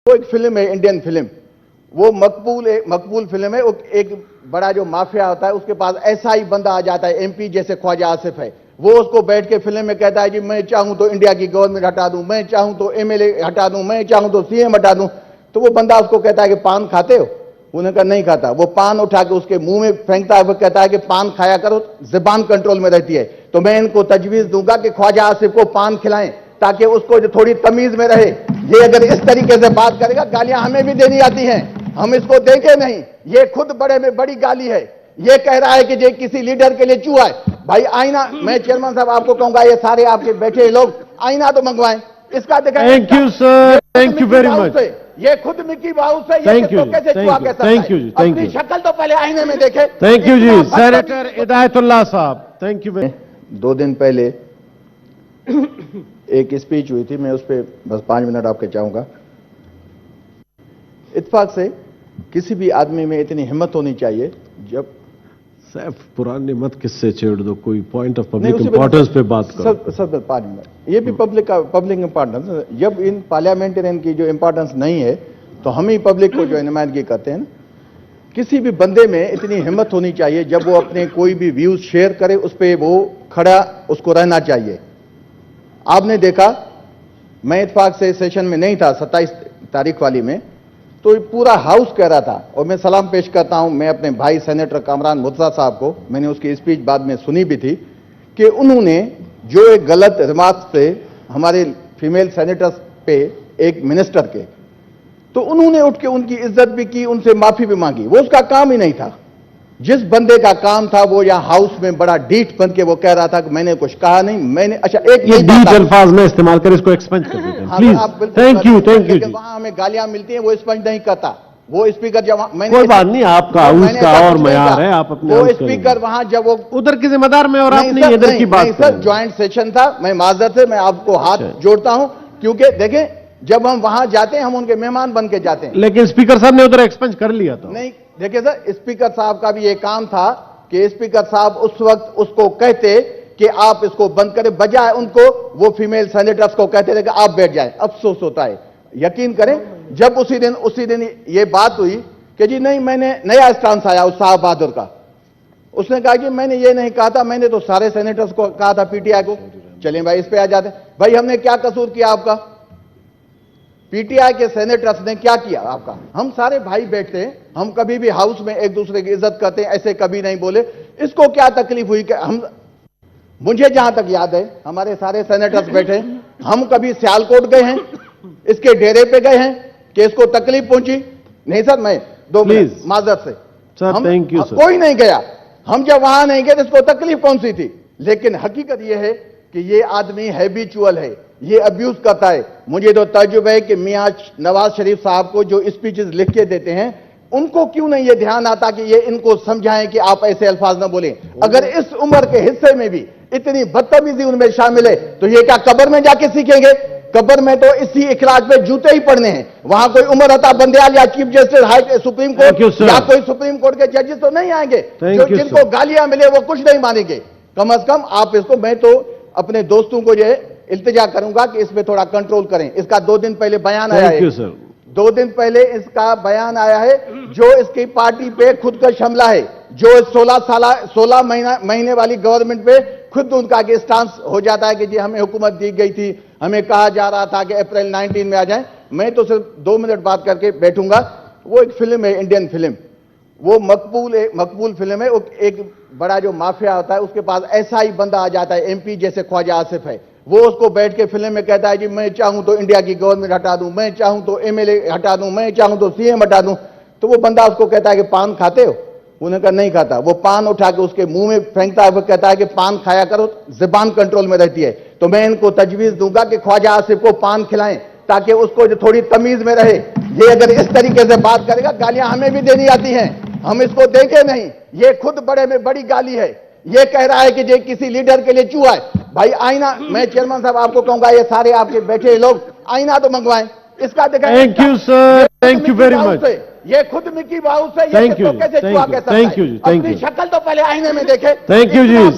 वो एक फिल्म है, इंडियन फिल्म, वो मकबूल फिल्म है। एक बड़ा जो माफिया होता है उसके पास ऐसा ही बंदा आ जाता है, एमपी जैसे ख्वाजा आसिफ है, वो उसको बैठ के फिल्म में कहता है कि मैं चाहूं तो इंडिया की गवर्नमेंट हटा दूं, मैं चाहूं तो एमएलए हटा दूं, मैं चाहूं तो सीएम हटा दूं। तो वो बंदा उसको कहता है कि पान खाते हो? उन्होंने कहा नहीं खाता। वो पान उठा के उसके मुंह में फेंकता है, वो कहता है कि पान खाया करो, जुबान कंट्रोल में रहती है। तो मैं इनको तजवीज दूंगा कि ख्वाजा आसिफ को पान खिलाएं ताकि उसको जो थोड़ी तमीज में रहे। ये अगर इस तरीके से बात करेगा, गालियां हमें भी देनी आती हैं, हम इसको देंगे नहीं। ये खुद बड़े में बड़ी गाली है। ये कह रहा है कि ये किसी लीडर के लिए चूहा है। भाई आईना, मैं चेयरमैन साहब आपको कहूंगा, ये सारे आपके बैठे लोग आईना तो मंगवाएं, इसका दिखाएं। Thank you sir, thank you very much. ये खुद मिकी माउस है, ये तो कैसे चूहा कह सकता है? थैंक यू जी, थैंक यू। शक्ल तो पहले आईने में देखे। थैंक यू जी, सेनेटर इदायतुल्लाह साहब, थैंक यू। 2 दिन पहले एक स्पीच हुई थी, मैं उस पर बस 5 मिनट आपके चाहूंगा। इत्तेफाक से किसी भी आदमी में इतनी हिम्मत होनी चाहिए जब सैफ पुरानी मत किससे छेड़ दो, कोई पॉइंट ऑफ पब्लिक इंपॉर्टेंस पे बात करो। सब 5 मिनट, ये भी पब्लिक इंपॉर्टेंस। जब इन पार्लियामेंटेरियन की जो इंपॉर्टेंस नहीं है तो हम ही पब्लिक को जो नुमाइंदगी करते हैं। किसी भी बंदे में इतनी हिम्मत होनी चाहिए जब वो अपने कोई भी व्यूज शेयर करे उस पर वो खड़ा उसको रहना चाहिए। आपने देखा, मैं इत्तेफाक से सेशन में नहीं था 27 तारीख वाली में, तो पूरा हाउस कह रहा था, और मैं सलाम पेश करता हूं मैं अपने भाई सेनेटर कामरान मुर्तजा साहब को, मैंने उसकी स्पीच बाद में सुनी भी थी, कि उन्होंने जो एक गलत रिमार्क से हमारे फीमेल सेनेटर्स पे एक मिनिस्टर के, तो उन्होंने उठ के उनकी इज्जत भी की, उनसे माफी भी मांगी। वो उसका काम ही नहीं था। जिस बंदे का काम था वो यहाँ हाउस में बड़ा डीठ बन के वो कह रहा था कि मैंने कुछ कहा नहीं, मैंने अच्छा एक ये डीठ अल्फाज में इस्तेमाल कर इसको एक्सपेंड कर देते हैं please. Thank you, thank you. वहां हमें गालियां मिलती हैं, वो एक्सपेंड नहीं करता। वो स्पीकर जब मैंने, कोई बात नहीं, आपका हाउस का और मयार है, आप अपने वो स्पीकर वहां जब वो उधर की जिम्मेदार में, और आपने इधर की बात। सर ज्वाइंट सेशन था, मैं माजरत से मैं आपको हाथ जोड़ता हूं, क्योंकि देखें जब हम वहां जाते हैं हम उनके मेहमान बन के जाते हैं। लेकिन स्पीकर साहब ने उधर एक्सपेंड कर लिया था। नहीं देखिए सर, स्पीकर साहब का भी ये काम था कि स्पीकर साहब उस वक्त उसको कहते कि आप इसको बंद करें, बजाय उनको वो फीमेल सेनेटर्स को कहते थे कि आप बैठ जाएं। अफसोस होता है, यकीन करें, जब उसी दिन ये बात हुई कि जी नहीं, मैंने नया स्टांस आया उस साहब बहादुर का, उसने कहा कि मैंने ये नहीं कहा था, मैंने तो सारे सेनेटर्स को कहा था, पीटीआई को। चलें भाई इस पे आ जाते। भाई हमने क्या कसूर किया आपका? पीटीआई के सेनेटर्स ने क्या किया आपका? हम सारे भाई बैठते हैं, हम कभी भी हाउस में एक दूसरे की इज्जत करते हैं, ऐसे कभी नहीं बोले। इसको क्या तकलीफ हुई कि हम, मुझे जहां तक याद है हमारे सारे सेनेटर्स बैठे, हम कभी सियालकोट गए हैं, इसके डेरे पे गए हैं कि इसको तकलीफ पहुंची? नहीं सर, मैं 2 मिनट माजरत से सर, थैंक यू सर। कोई नहीं गया, हम जब वहां नहीं गए तो इसको तकलीफ कौन सी थी? लेकिन हकीकत यह है कि ये आदमी हैबिचुअल है, ये अब्यूज करता है। मुझे तो तजुर्बा है कि मियां नवाज शरीफ साहब को जो स्पीचेस लिख के देते हैं, उनको क्यों नहीं ये ध्यान आता कि ये इनको समझाएं कि आप ऐसे अल्फाज ना बोलें। अगर इस उम्र के हिस्से में भी इतनी बदतमीजी उनमें शामिल है तो ये क्या कब्र में जाके सीखेंगे? कब्र में तो इसी इखलाक पे जूते ही पड़ने हैं। वहां कोई उमर अता बंदयाल या chief justice high supreme court या कोई सुप्रीम कोर्ट के जजेस तो नहीं आएंगे जो जिनको गालियां मिले वो कुछ नहीं मानेंगे। कम अज कम आप इसको, मैं तो अपने दोस्तों को ये इल्तिजा करूंगा कि इसमें थोड़ा कंट्रोल करें। इसका 2 दिन पहले बयान आया है, 2 दिन पहले इसका बयान आया है, जो इसकी पार्टी पे खुद का हमला है, जो 16 महीने वाली गवर्नमेंट पे खुद उनका स्टांस हो जाता है कि जी हमें हुकूमत दी गई थी, हमें कहा जा रहा था कि अप्रैल 19 में आ जाए। मैं तो सिर्फ 2 मिनट बात करके बैठूंगा। वो एक फिल्म है, इंडियन फिल्म, वो मकबूल फिल्म है। एक बड़ा जो माफिया होता है उसके पास ऐसा ही बंदा आ जाता है, एमपी जैसे ख्वाजा आसिफ है, वो उसको बैठ के फिल्म में कहता है कि मैं चाहूं तो इंडिया की गवर्नमेंट हटा दूं, मैं चाहूं तो एमएलए हटा दूं, मैं चाहूं तो सीएम हटा दूं। तो वो बंदा उसको कहता है कि पान खाते हो? उन्होंने कहा नहीं खाता। वो पान उठा के उसके मुंह में फेंकता है, वो कहता है कि पान खाया करो, जुबान कंट्रोल में रहती है। तो मैं इनको तजवीज दूंगा कि ख्वाजा आसिफ को पान खिलाएं ताकि उसको जो थोड़ी तमीज में रहे। ये अगर इस तरीके से बात करेगा, गालियां हमें भी देनी आती हैं, हम इसको देंगे नहीं। ये खुद बड़े में बड़ी गाली है। ये कह रहा है कि ये किसी लीडर के लिए चूहा है। भाई आईना, मैं चेयरमैन साहब आपको कहूंगा, ये सारे आपके बैठे लोग आईना तो मंगवाएं, इसका दिखाएं। Thank you sir, thank you very much. ये खुद मिकी माउस है, ये थैंक यू, तो कैसे चूहा कह सकता है? थैंक यू जी, थैंक यू। शक्ल तो पहले आईने में देखे। Thank you ji.